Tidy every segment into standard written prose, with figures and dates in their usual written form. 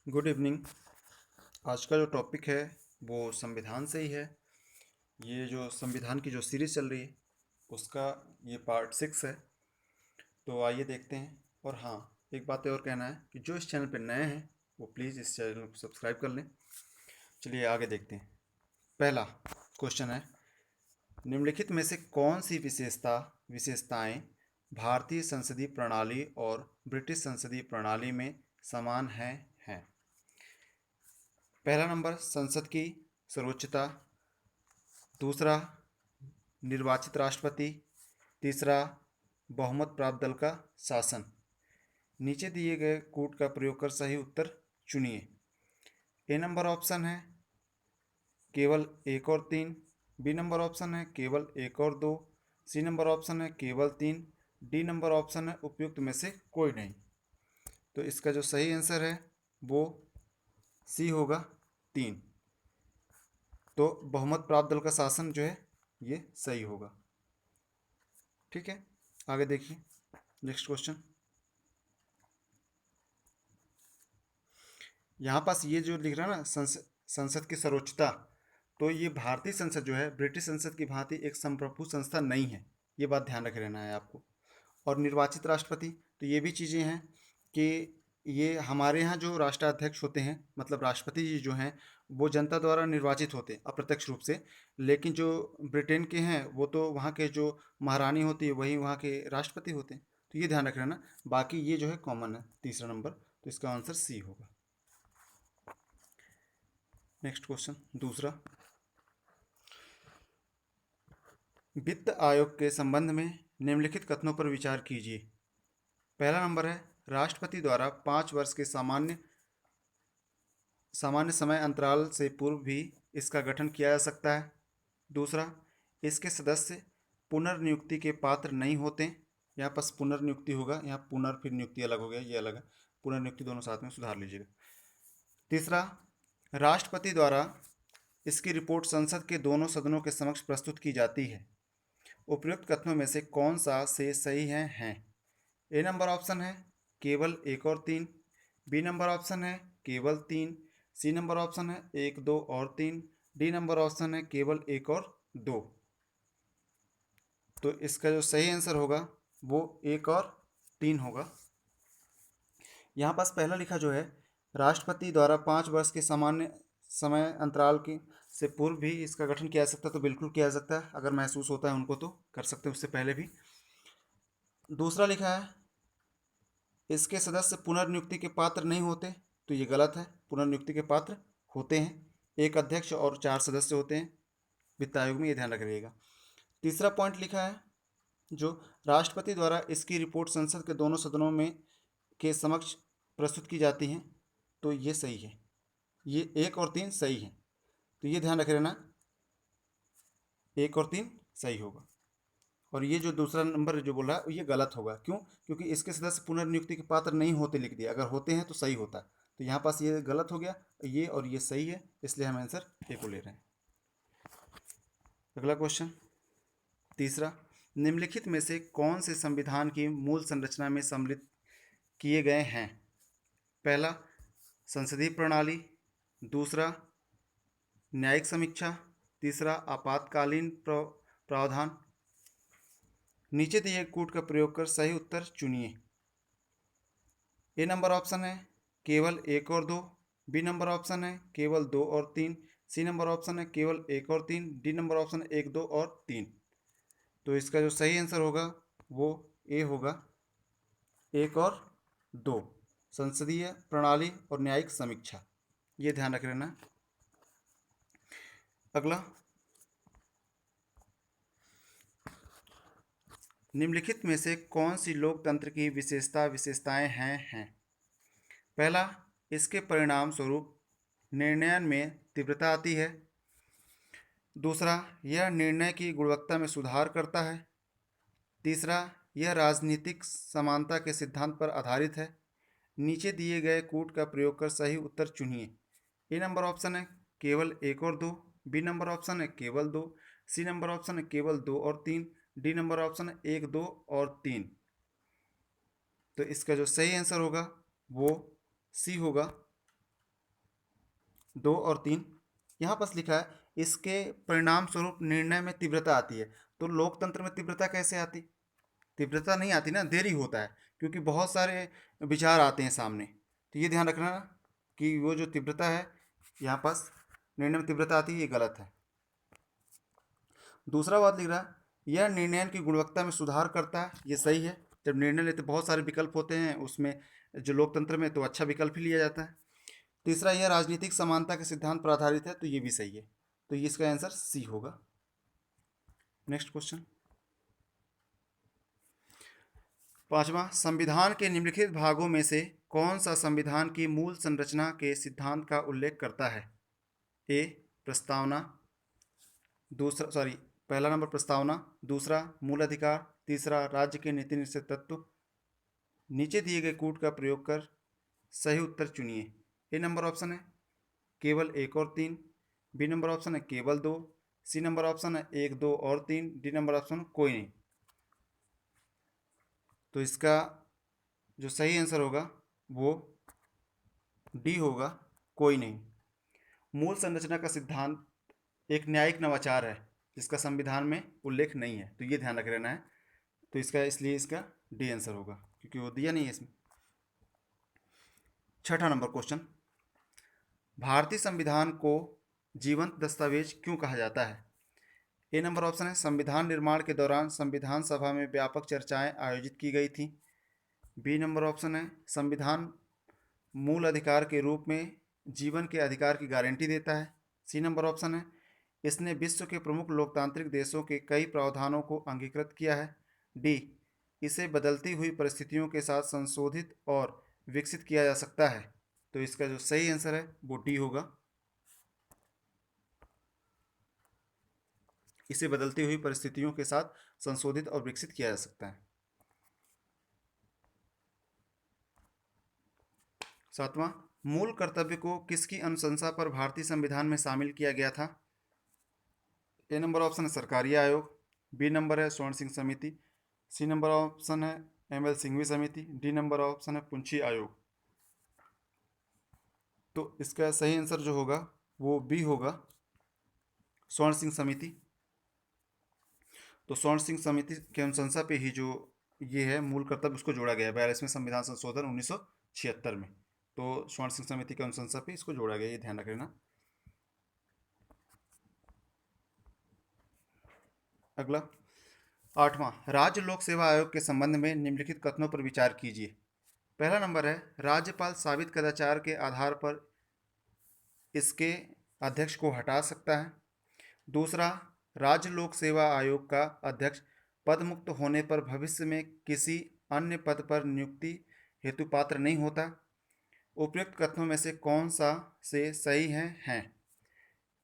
Good evening. आज का जो टॉपिक है वो संविधान से ही है। ये जो संविधान की जो सीरीज चल रही है उसका ये पार्ट 6 है। तो आइए देखते हैं। और हाँ, एक बात और कहना है कि जो इस चैनल पर नए हैं वो प्लीज़ इस चैनल को सब्सक्राइब कर लें। चलिए आगे देखते हैं। पहला क्वेश्चन है, निम्नलिखित में से कौन सी विशेषताएं भारतीय संसदीय प्रणाली और ब्रिटिश संसदीय प्रणाली में समान हैं। पहला नंबर संसद की सर्वोच्चता, दूसरा निर्वाचित राष्ट्रपति, तीसरा बहुमत प्राप्त दल का शासन। नीचे दिए गए कूट का प्रयोग कर सही उत्तर चुनिए। ए नंबर ऑप्शन है केवल एक और तीन, बी नंबर ऑप्शन है केवल एक और दो, सी नंबर ऑप्शन है केवल तीन, डी नंबर ऑप्शन है उपयुक्त में से कोई नहीं। तो इसका जो सही आंसर है वो सी होगा, तीन। तो बहुमत प्राप्त दल का शासन जो है ये सही होगा। ठीक है, आगे देखिए नेक्स्ट क्वेश्चन। यहाँ पास ये जो लिख रहा है ना, संसद की सर्वोच्चता, तो ये भारतीय संसद जो है ब्रिटिश संसद की भांति एक संप्रभु संस्था नहीं है। ये बात ध्यान रखे रहना है आपको। और निर्वाचित राष्ट्रपति, तो ये भी चीज़ें हैं कि ये हमारे यहाँ जो राष्ट्राध्यक्ष होते हैं, मतलब राष्ट्रपति जी जो हैं, वो जनता द्वारा निर्वाचित होते हैं अप्रत्यक्ष रूप से। लेकिन जो ब्रिटेन के हैं वो तो वहाँ के जो महारानी होती है वही वहाँ के राष्ट्रपति होते हैं। तो ये ध्यान रख लेना। बाकी ये जो है कॉमन है, तीसरा नंबर। तो इसका आंसर सी होगा। नेक्स्ट क्वेश्चन दूसरा, वित्त आयोग के संबंध में निम्नलिखित कथनों पर विचार कीजिए। पहला नंबर है, राष्ट्रपति द्वारा 5 वर्ष के सामान्य सामान्य समय अंतराल से पूर्व भी इसका गठन किया जा सकता है। दूसरा, इसके सदस्य पुनर्नियुक्ति के पात्र नहीं होते। यहाँ पास पुनर्नियुक्ति होगा, यहाँ फिर नियुक्ति अलग हो गया, ये अलग है। पुनर्नियुक्ति दोनों साथ में सुधार लीजिएगा। तीसरा, राष्ट्रपति द्वारा इसकी रिपोर्ट संसद के दोनों सदनों के समक्ष प्रस्तुत की जाती है। उपयुक्त कथनों में से कौन सा से सही हैं। ए नंबर ऑप्शन है केवल एक और तीन, बी नंबर ऑप्शन है केवल तीन, सी नंबर ऑप्शन है एक दो और तीन, डी नंबर ऑप्शन है केवल एक और दो। तो इसका जो सही आंसर होगा वो एक और तीन होगा। यहाँ पास पहला लिखा जो है, राष्ट्रपति द्वारा 5 वर्ष के सामान्य समय अंतराल की से पूर्व भी इसका गठन किया जा सकता है। तो बिल्कुल किया जा सकता है, अगर महसूस होता है उनको तो कर सकते हैं उससे पहले भी। दूसरा लिखा है, इसके सदस्य पुनर्नियुक्ति के पात्र नहीं होते। तो ये गलत है, पुनर्नियुक्ति के पात्र होते हैं। एक अध्यक्ष और 4 सदस्य होते हैं वित्त आयोग में, ये ध्यान रखिएगा। तीसरा पॉइंट लिखा है, जो राष्ट्रपति द्वारा इसकी रिपोर्ट संसद के दोनों सदनों में के समक्ष प्रस्तुत की जाती हैं। तो ये सही है, ये एक और तीन सही है। तो ये ध्यान रख लेना, एक और तीन सही होगा। और ये जो दूसरा नंबर जो बोला है ये गलत होगा। क्यों? क्योंकि इसके सदस्य पुनर्नियुक्ति के पात्र नहीं होते लिख दिया, अगर होते हैं तो सही होता। तो यहाँ पास ये गलत हो गया, ये और ये सही है, इसलिए हम आंसर ए को ले रहे हैं। अगला क्वेश्चन तीसरा, निम्नलिखित में से कौन से संविधान की मूल संरचना में सम्मिलित किए गए हैं। पहला, संसदीय प्रणाली, दूसरा न्यायिक समीक्षा, तीसरा आपातकालीन प्रावधान। नीचे दिए कूट का प्रयोग कर सही उत्तर चुनिए। ए नंबर ऑप्शन है केवल एक और दो, बी नंबर ऑप्शन है केवल दो और तीन, सी नंबर ऑप्शन है केवल एक और तीन, डी नंबर ऑप्शन है एक दो और तीन। तो इसका जो सही आंसर होगा वो ए होगा, एक और दो, संसदीय प्रणाली और न्यायिक समीक्षा। ये ध्यान रख लेना। अगला, निम्नलिखित में से कौन सी लोकतंत्र की विशेषताएं हैं। पहला, इसके परिणाम स्वरूप निर्णयन में तीव्रता आती है। दूसरा, यह निर्णय की गुणवत्ता में सुधार करता है। तीसरा, यह राजनीतिक समानता के सिद्धांत पर आधारित है। नीचे दिए गए कूट का प्रयोग कर सही उत्तर चुनिए। ए नंबर ऑप्शन है केवल एक और दो, बी नंबर ऑप्शन है केवल दो, सी नंबर ऑप्शन है केवल दो और तीन, डी नंबर ऑप्शन है एक दो और तीन। तो इसका जो सही आंसर होगा वो सी होगा, 2 और 3। यहाँ पर लिखा है इसके परिणाम स्वरूप निर्णय में तीव्रता आती है। तो लोकतंत्र में तीव्रता कैसे आती? तीव्रता नहीं आती ना, देरी होता है, क्योंकि बहुत सारे विचार आते हैं सामने। तो ये ध्यान रखना कि वो जो तीव्रता है यहाँ पास निर्णय में तीव्रता आती है, ये गलत है। दूसरा बात लिख रहा है यह निर्णय की गुणवत्ता में सुधार करता है, ये सही है। जब निर्णय लेते बहुत सारे विकल्प होते हैं उसमें, जो लोकतंत्र में, तो अच्छा विकल्प ही लिया जाता है। तीसरा, यह राजनीतिक समानता के सिद्धांत पर आधारित है, तो ये भी सही है। तो ये इसका आंसर सी होगा। नेक्स्ट क्वेश्चन, पांचवा, संविधान के निम्नलिखित भागों में से कौन सा संविधान की मूल संरचना के सिद्धांत का उल्लेख करता है? ए, प्रस्तावना, दूसरा सॉरी पहला नंबर प्रस्तावना, दूसरा मूल अधिकार, तीसरा राज्य के नीति निश्चित तत्व। नीचे दिए गए कूट का प्रयोग कर सही उत्तर चुनिए। ए नंबर ऑप्शन है केवल 1 और 3, बी नंबर ऑप्शन है केवल 2, सी नंबर ऑप्शन है 1, 2 और 3, डी नंबर ऑप्शन कोई नहीं। तो इसका जो सही आंसर होगा वो डी होगा, कोई नहीं। मूल संरचना का सिद्धांत एक न्यायिक नवाचार है जिसका संविधान में उल्लेख नहीं है, तो ये ध्यान रख लेना है। तो इसका इसलिए इसका डी आंसर होगा, क्योंकि वो दिया नहीं है इसमें। छठा नंबर क्वेश्चन, भारतीय संविधान को जीवंत दस्तावेज क्यों कहा जाता है? ए नंबर ऑप्शन है संविधान निर्माण के दौरान संविधान सभा में व्यापक चर्चाएं आयोजित की गई थी। बी नंबर ऑप्शन है संविधान मूल अधिकार के रूप में जीवन के अधिकार की गारंटी देता है। सी नंबर ऑप्शन है इसने विश्व के प्रमुख लोकतांत्रिक देशों के कई प्रावधानों को अंगीकृत किया है। डी, इसे बदलती हुई परिस्थितियों के साथ संशोधित और विकसित किया जा सकता है। तो इसका जो सही आंसर है वो डी होगा, इसे बदलती हुई परिस्थितियों के साथ संशोधित और विकसित किया जा सकता है। सातवां, मूल कर्तव्य को किसकी अनुशंसा पर भारतीय संविधान में शामिल किया गया था? ए नंबर ऑप्शन है सरकारी आयोग, बी नंबर है स्वर्ण सिंह समिति, सी नंबर ऑप्शन है एम एल सिंघवी समिति, डी नंबर ऑप्शन है पुंछी आयोग। तो इसका सही आंसर जो होगा वो बी होगा, स्वर्ण सिंह समिति। तो स्वर्ण सिंह समिति के अनुशंसा पे ही जो ये है मूल कर्तव्य उसको जोड़ा गया है 42वें संविधान संशोधन 1976 में। तो स्वर्ण सिंह समिति के अनुशंसा पे इसको जोड़ा गया, ये ध्यान रख लेना। अगला, आठवां, राज्य लोक सेवा आयोग के संबंध में निम्नलिखित कथनों पर विचार कीजिए। पहला नंबर है राज्यपाल साबित कदाचार के आधार पर इसके अध्यक्ष को हटा सकता है। दूसरा, राज्य लोक सेवा आयोग का अध्यक्ष पद मुक्त होने पर भविष्य में किसी अन्य पद पर नियुक्ति हेतु पात्र नहीं होता। उपयुक्त कथनों में से कौन सा से सही हैं?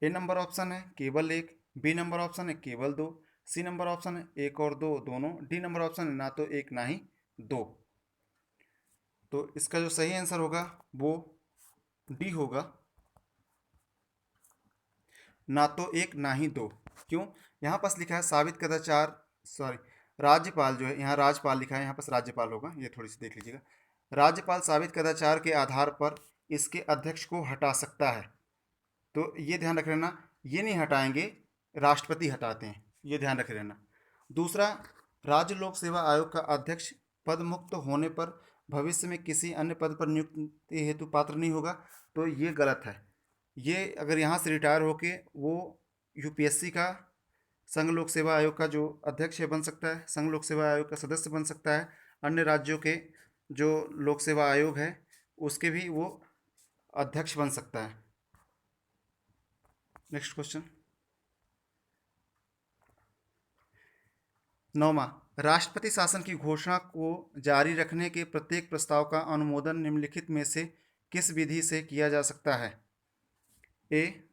ए नंबर ऑप्शन है केवल 1, बी नंबर ऑप्शन है केवल 2, सी नंबर ऑप्शन है 1 और 2 दोनों, डी नंबर ऑप्शन है ना तो 1 ना ही 2। तो इसका जो सही आंसर होगा वो डी होगा, ना तो 1 ना ही 2। क्यों? यहाँ पास लिखा है साबित कदाचार, सॉरी राज्यपाल जो है, यहाँ राज्यपाल लिखा है, यहाँ पास राज्यपाल होगा, ये थोड़ी सी देख लीजिएगा। राज्यपाल साबित कदाचार के आधार पर इसके अध्यक्ष को हटा सकता है। तो ये ध्यान रख लेना, ये नहीं हटाएंगे, राष्ट्रपति हटाते हैं, ये ध्यान रख लेना। दूसरा, राज्य लोक सेवा आयोग का अध्यक्ष पद मुक्त होने पर भविष्य में किसी अन्य पद पर नियुक्ति हेतु पात्र नहीं होगा, तो ये गलत है। ये अगर यहाँ से रिटायर होके वो यूपीएससी का संघ लोक सेवा आयोग का जो अध्यक्ष है बन सकता है, संघ लोक सेवा आयोग का सदस्य बन सकता है, अन्य राज्यों के जो लोक सेवा आयोग है उसके भी वो अध्यक्ष बन सकता है। नेक्स्ट क्वेश्चन, नौवां, राष्ट्रपति शासन की घोषणा को जारी रखने के प्रत्येक प्रस्ताव का अनुमोदन निम्नलिखित में से किस विधि से किया जा सकता है? ए,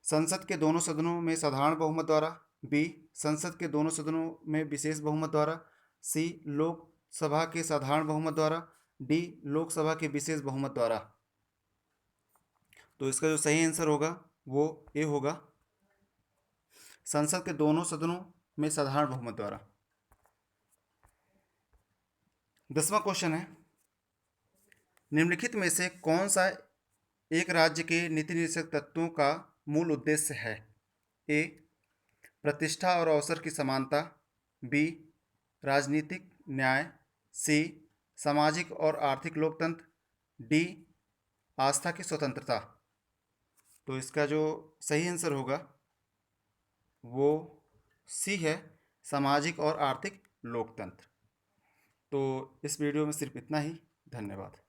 संसद के दोनों सदनों में साधारण बहुमत द्वारा, बी, संसद के दोनों सदनों में विशेष बहुमत द्वारा, सी, लोकसभा के साधारण बहुमत द्वारा, डी, लोकसभा के विशेष बहुमत द्वारा। तो इसका जो सही आंसर होगा वो ए होगा, संसद के दोनों सदनों में साधारण बहुमत द्वारा। 10वां क्वेश्चन है निम्नलिखित में से कौन सा एक राज्य के नीति निर्देशक तत्वों का मूल उद्देश्य है? ए, प्रतिष्ठा और अवसर की समानता। बी, राजनीतिक न्याय। सी, सामाजिक और आर्थिक लोकतंत्र। डी, आस्था की स्वतंत्रता। तो इसका जो सही आंसर होगा वो सी है, सामाजिक और आर्थिक लोकतंत्र। तो इस वीडियो में सिर्फ इतना ही। धन्यवाद।